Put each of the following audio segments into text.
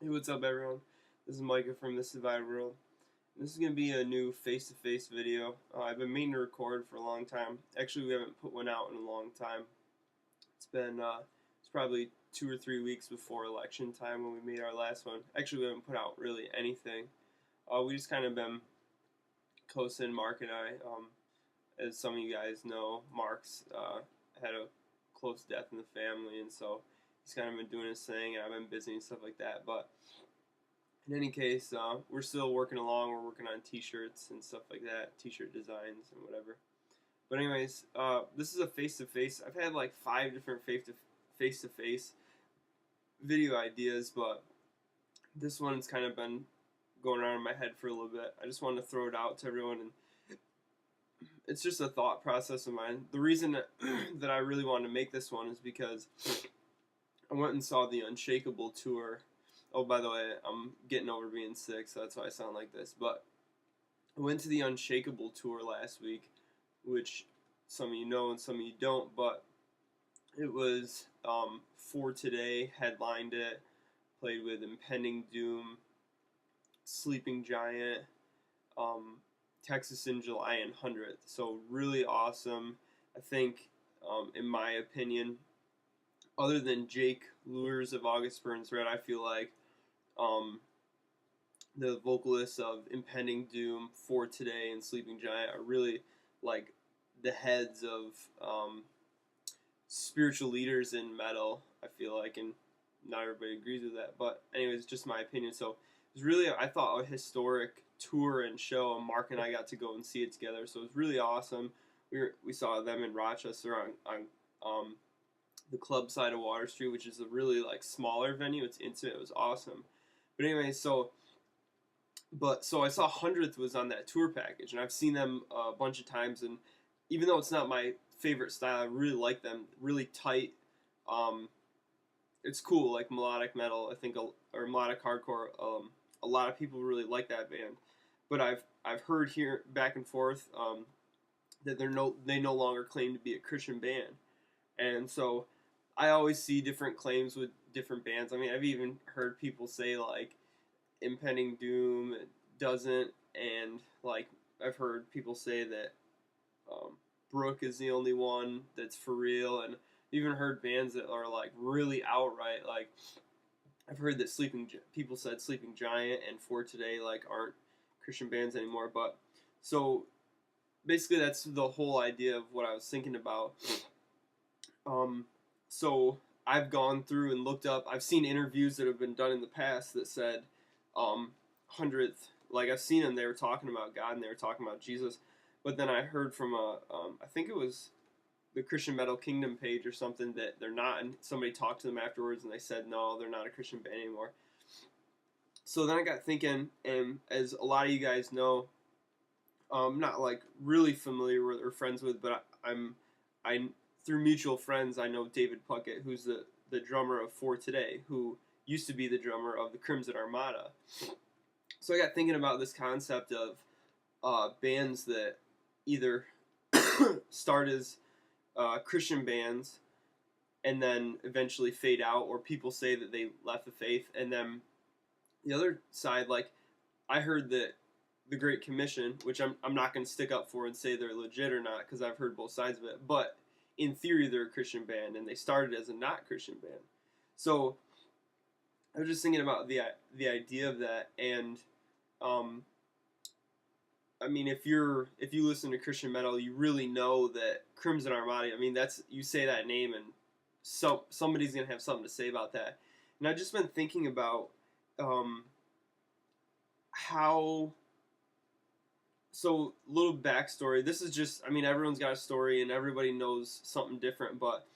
Hey, what's up, everyone? This is Micah from This Divided World. This is going to be a new face-to-face video. I've been meaning to record for a long time. Actually, we haven't put one out in a long time. It's probably 2 or 3 weeks before election time when we made our last one. Actually, we haven't put out really anything. We just kind of been coasting, Mark and I. As some of you guys know, Mark's had a close death in the family, and so he's kind of been doing his thing, and I've been busy and stuff like that. But in any case, we're still working along. We're working on T-shirts and stuff like that, T-shirt designs and whatever. But anyways, this is a face-to-face. I've had like 5 different face-to-face video ideas, but this one's kind of been going around in my head for a little bit. I just wanted to throw it out to everyone, and it's just a thought process of mine. The reason that I really wanted to make this one is because I went and saw the Unshakable tour. Oh, by the way, I'm getting over being sick, so that's why I sound like this. But I went to the Unshakable tour last week, which some of you know and some of you don't, but it was For Today, headlined it, played with Impending Doom, Sleeping Giant, Texas in July, and 100th. So really awesome. I think, in my opinion, other than Jake Lures of August Burns Red, I feel like the vocalists of Impending Doom, For Today, and Sleeping Giant are really like the heads of spiritual leaders in metal, I feel like, and not everybody agrees with that, but anyways, just my opinion. So it was really, I thought, a historic tour and show, and Mark and I got to go and see it together, so it was really awesome. We saw them in Rochester on the club side of Water Street, which is a really like smaller venue. It's intimate. It was awesome. But anyway, so I saw 100th was on that tour package, and I've seen them a bunch of times, and even though it's not my favorite style, I really like them. Really tight. It's cool, like melodic metal, I think, or melodic hardcore. A lot of people really like that band, but I've heard here back and forth that they no longer claim to be a Christian band, and so I always see different claims with different bands. I mean, I've even heard people say like Impending Doom doesn't, and like I've heard people say that Brooke is the only one that's for real, and even heard bands that are like really outright, like I've heard that people said Sleeping Giant and For Today like aren't Christian bands anymore. But so basically that's the whole idea of what I was thinking about. So I've gone through and looked up. I've seen interviews that have been done in the past that said 100th. Like I've seen them. They were talking about God and they were talking about Jesus. But then I heard from I think it was the Christian Metal Kingdom page or something, that they're not. And somebody talked to them afterwards and they said no, they're not a Christian band anymore. So then I got thinking, and as a lot of you guys know, I'm not like really familiar with or friends with, but I through mutual friends, I know David Puckett, who's the drummer of For Today, who used to be the drummer of the Crimson Armada. So I got thinking about this concept of bands that either start as Christian bands and then eventually fade out, or people say that they left the faith. And then the other side, like I heard that the Great Commission, which I'm not going to stick up for and say they're legit or not, because I've heard both sides of it, but in theory they're a Christian band, and they started as a not Christian band. So I was just thinking about the idea of that, and I mean, if you listen to Christian metal, you really know that Crimson Armada, I mean, you say that name and somebody's gonna have something to say about that. And I've just been thinking about how. So, little backstory. This is just, I mean, everyone's got a story and everybody knows something different, but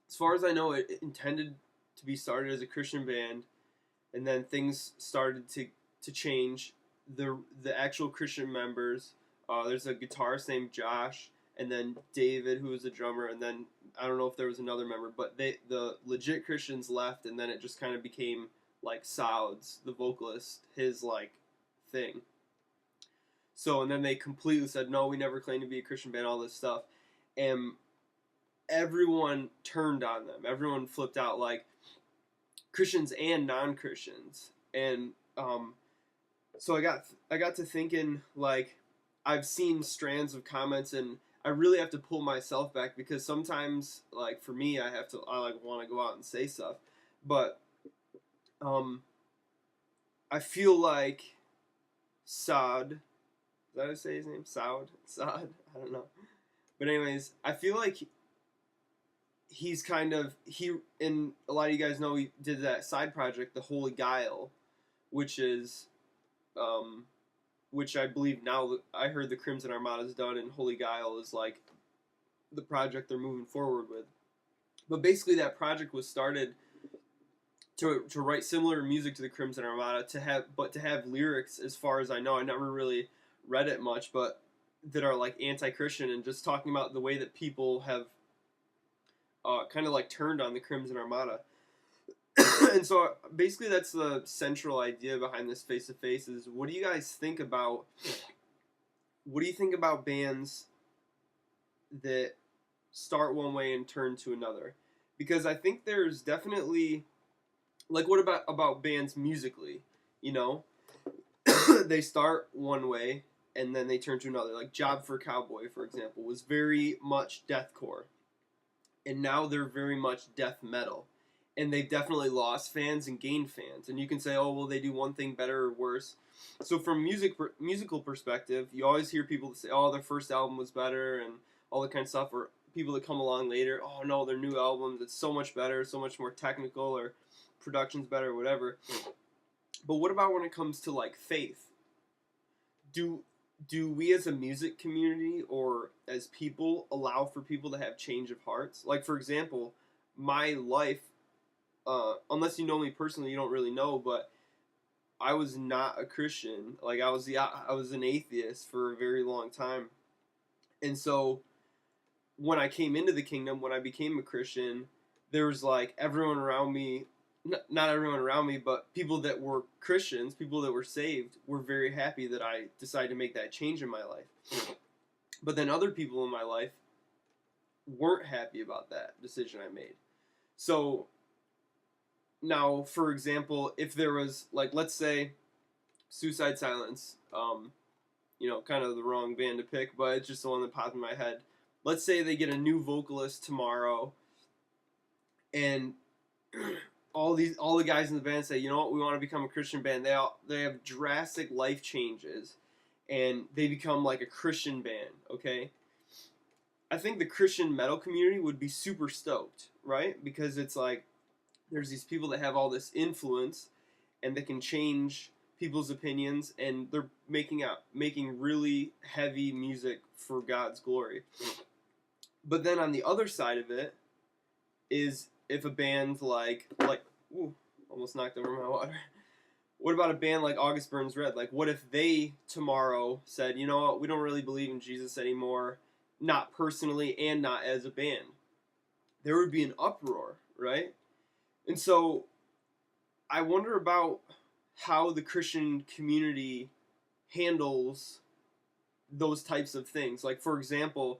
as far as I know, it intended to be started as a Christian band, and then things started to change. The actual Christian members, there's a guitarist named Josh, and then David, who was a drummer, and then I don't know if there was another member, but the legit Christians left, and then it just kind of became like Souds, the vocalist, his like thing. So, and then they completely said, no, we never claimed to be a Christian band, all this stuff. And everyone turned on them. Everyone flipped out. Like, Christians and non-Christians. And so I got to thinking, like, I've seen strands of comments, and I really have to pull myself back, because sometimes, like, for me, I like want to go out and say stuff, but I feel like Saad, is that how I say his name? Saad? I don't know. But anyways, I feel like he's kind of, and a lot of you guys know he did that side project, the Holy Guile, which is, which I believe now, I heard the Crimson Armada's done, and Holy Guile is like the project they're moving forward with. But basically that project was started to write similar music to the Crimson Armada, to have lyrics, as far as I know. I never really read it much, but that are like anti-Christian, and just talking about the way that people have kind of like turned on the Crimson Armada. And so basically that's the central idea behind this face-to-face is, what do you guys think about, bands that start one way and turn to another? Because I think there's definitely, like, what about bands musically, you know? They start one way and then they turn to another. Like Job for Cowboy, for example, was very much deathcore, and now they're very much death metal. And they've definitely lost fans and gained fans. And you can say, oh, well, they do one thing better or worse. So from musical perspective, you always hear people that say, oh, their first album was better, and all that kind of stuff. Or people that come along later, oh, no, their new albums, it's so much better, so much more technical, or production's better, or whatever. But what about when it comes to, like, faith? Do we as a music community, or as people, allow for people to have change of hearts? Like, for example, my life, unless you know me personally, you don't really know, but I was not a Christian. Like, I was an atheist for a very long time. And so when I came into the kingdom, when I became a Christian, there was like everyone around me, not everyone around me, but people that were Christians, people that were saved, were very happy that I decided to make that change in my life. But then other people in my life weren't happy about that decision I made. So now, for example, if there was, like, let's say, Suicide Silence, kind of the wrong band to pick, but it's just the one that popped in my head. Let's say they get a new vocalist tomorrow, and all the guys in the band say, you know what, we want to become a Christian band. They have drastic life changes, and they become like a Christian band, okay? I think the Christian metal community would be super stoked, right? Because it's like, there's these people that have all this influence, and they can change people's opinions, and they're making really heavy music for God's glory. But then on the other side of it is, if a band like ooh, almost knocked over my water. What about a band like August Burns Red? Like, what if they tomorrow said, you know what, we don't really believe in Jesus anymore, not personally and not as a band? There would be an uproar, right? And so I wonder about how the Christian community handles those types of things. Like, for example,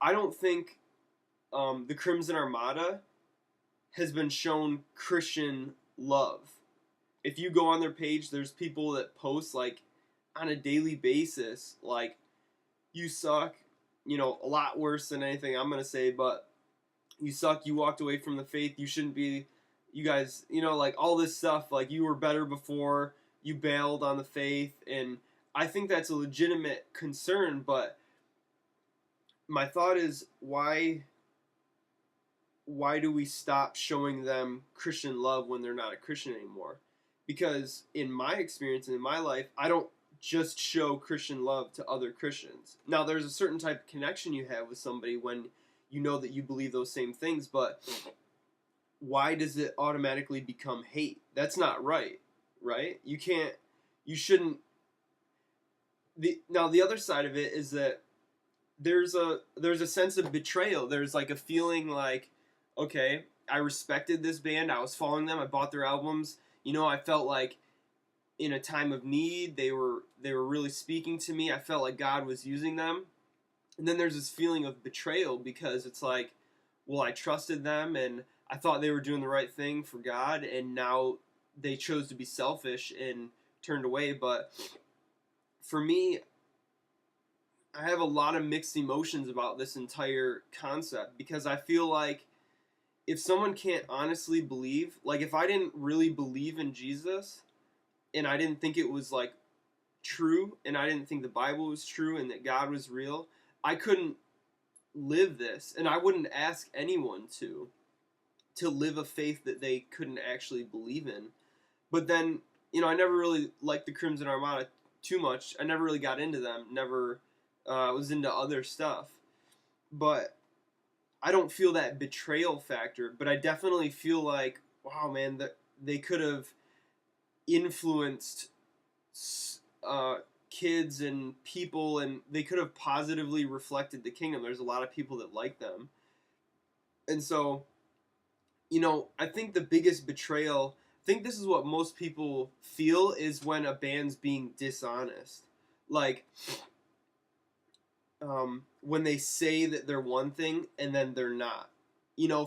I don't think the Crimson Armada has been shown Christian love. If you go on their page, there's people that post, like, on a daily basis, like, you suck, a lot worse than anything I'm going to say, but you suck, you walked away from the faith, you shouldn't be, you guys, like, all this stuff, like, you were better before, you bailed on the faith, and I think that's a legitimate concern, but my thought is, why do we stop showing them Christian love when they're not a Christian anymore? Because in my experience and in my life, I don't just show Christian love to other Christians. Now, there's a certain type of connection you have with somebody when you know that you believe those same things, but why does it automatically become hate? That's not right? You shouldn't. Now, the other side of it is that there's a sense of betrayal. There's like a feeling like, okay, I respected this band, I was following them, I bought their albums, I felt like in a time of need, they were really speaking to me, I felt like God was using them. And then there's this feeling of betrayal, because it's like, well, I trusted them, and I thought they were doing the right thing for God, and now they chose to be selfish and turned away. But for me, I have a lot of mixed emotions about this entire concept, because I feel like if someone can't honestly believe, like if I didn't really believe in Jesus and I didn't think it was like true, and I didn't think the Bible was true and that God was real, I couldn't live this, and I wouldn't ask anyone to live a faith that they couldn't actually believe in. But then, I never really liked the Crimson Armada too much. I never really got into them. Never was into other stuff. But I don't feel that betrayal factor. But I definitely feel like, wow, man, that they could have influenced kids and people, and they could have positively reflected the kingdom. There's a lot of people that like them. And so, I think the biggest betrayal, I think this is what most people feel, is when a band's being dishonest. Like, when they say that they're one thing and then they're not.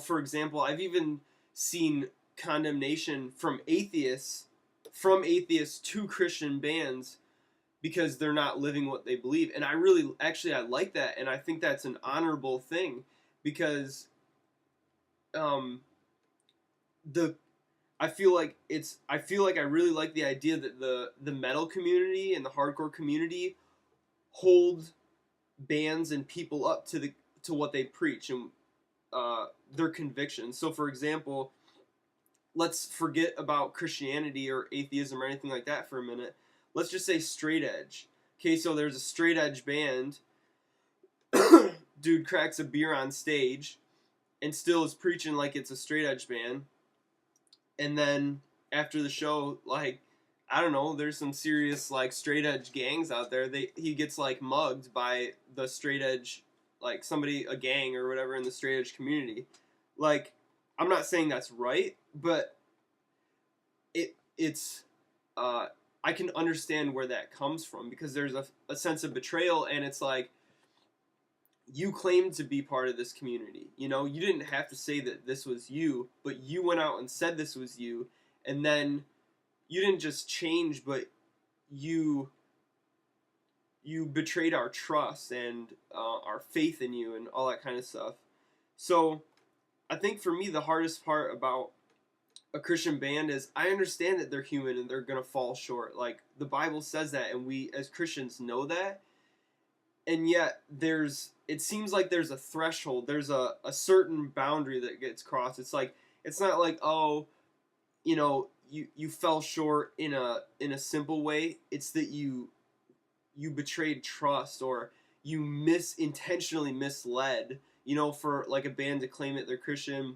For example, I've even seen condemnation from atheists to Christian bands because they're not living what they believe. And I like that, and I think that's an honorable thing, because I feel like I really like the idea that the metal community and the hardcore community hold bands and people up to what they preach and their convictions. So, for example, let's forget about Christianity or atheism or anything like that for a minute. Let's just say straight edge. Okay, so there's a straight edge band. Dude cracks a beer on stage and still is preaching like it's a straight edge band. And then after the show, like, I don't know, there's some serious like straight edge gangs out there. He gets like mugged by the straight edge, like a gang or whatever in the straight edge community. Like, I'm not saying that's right, but it's I can understand where that comes from, because there's a sense of betrayal, and it's like, you claimed to be part of this community. You didn't have to say that this was you, but you went out and said this was you, and then you didn't just change, but you betrayed our trust and our faith in you and all that kind of stuff. So I think for me, the hardest part about a Christian band is, I understand that they're human and they're going to fall short. Like, the Bible says that, and we as Christians know that. And yet it seems like there's a threshold. There's a certain boundary that gets crossed. It's like, it's not like, oh, you fell short in a simple way. It's that you betrayed trust, or you intentionally misled, for like a band to claim that they're Christian,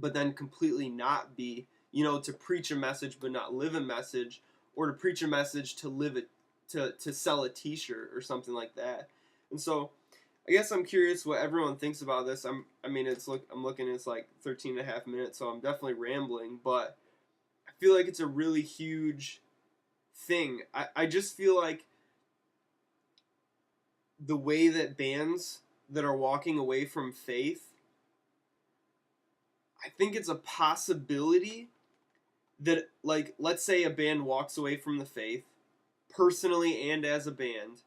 but then completely not be, to preach a message but not live a message, or to preach a message to live it, to sell a t-shirt or something like that. And so I guess I'm curious what everyone thinks about this. I'm looking, it's like 13 and a half minutes, so I'm definitely rambling, but I feel like it's a really huge thing. I just feel like the way that bands that are walking away from faith, I think it's a possibility that, like, let's say a band walks away from the faith, personally and as a band.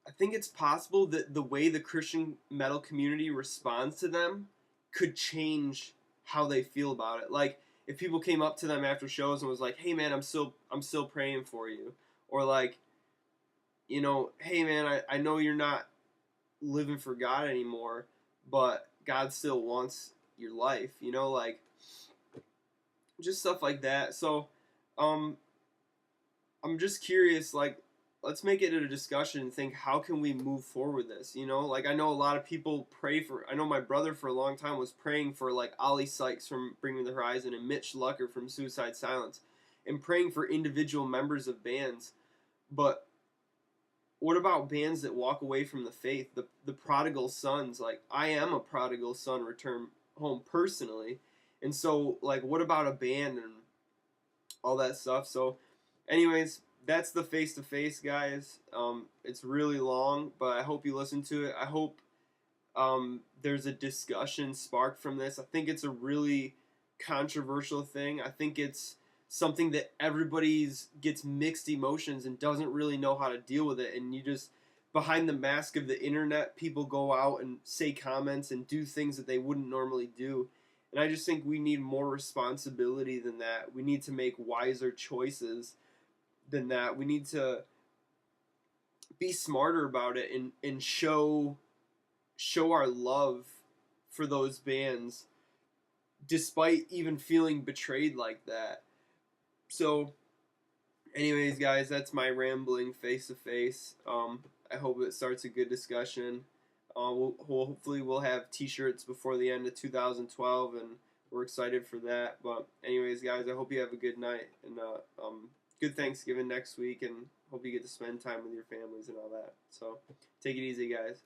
I think it's possible that the way the Christian metal community responds to them could change how they feel about it. Like, if people came up to them after shows and was like, "Hey man, I'm still praying for you," or like, "Hey man, I know you're not living for God anymore, but God still wants your life," like, just stuff like that. So, I'm just curious, like, let's make it a discussion and think, how can we move forward this? Like, I know a lot of people I know my brother for a long time was praying for, like, Ollie Sykes from Bring Me the Horizon and Mitch Lucker from Suicide Silence, and praying for individual members of bands. But what about bands that walk away from the faith, the prodigal sons? Like, I am a prodigal son return home personally. And so, like, what about a band and all that stuff? So, anyways, that's the face-to-face, guys. It's really long, but I hope you listen to it. I hope There's a discussion sparked from this. I think it's a really controversial thing. I think it's something that everybody's gets mixed emotions and doesn't really know how to deal with it. And you just, behind the mask of the internet, people go out and say comments and do things that they wouldn't normally do. And I just think we need more responsibility than that. We need to make wiser choices than that. We need to be smarter about it and show our love for those bands despite even feeling betrayed like that. So anyways, guys, that's my rambling face to face. I hope it starts a good discussion. Hopefully we'll have t-shirts before the end of 2012, and we're excited for that. But anyways, guys, I hope you have a good night, and good Thanksgiving next week, and hope you get to spend time with your families and all that. So take it easy, guys.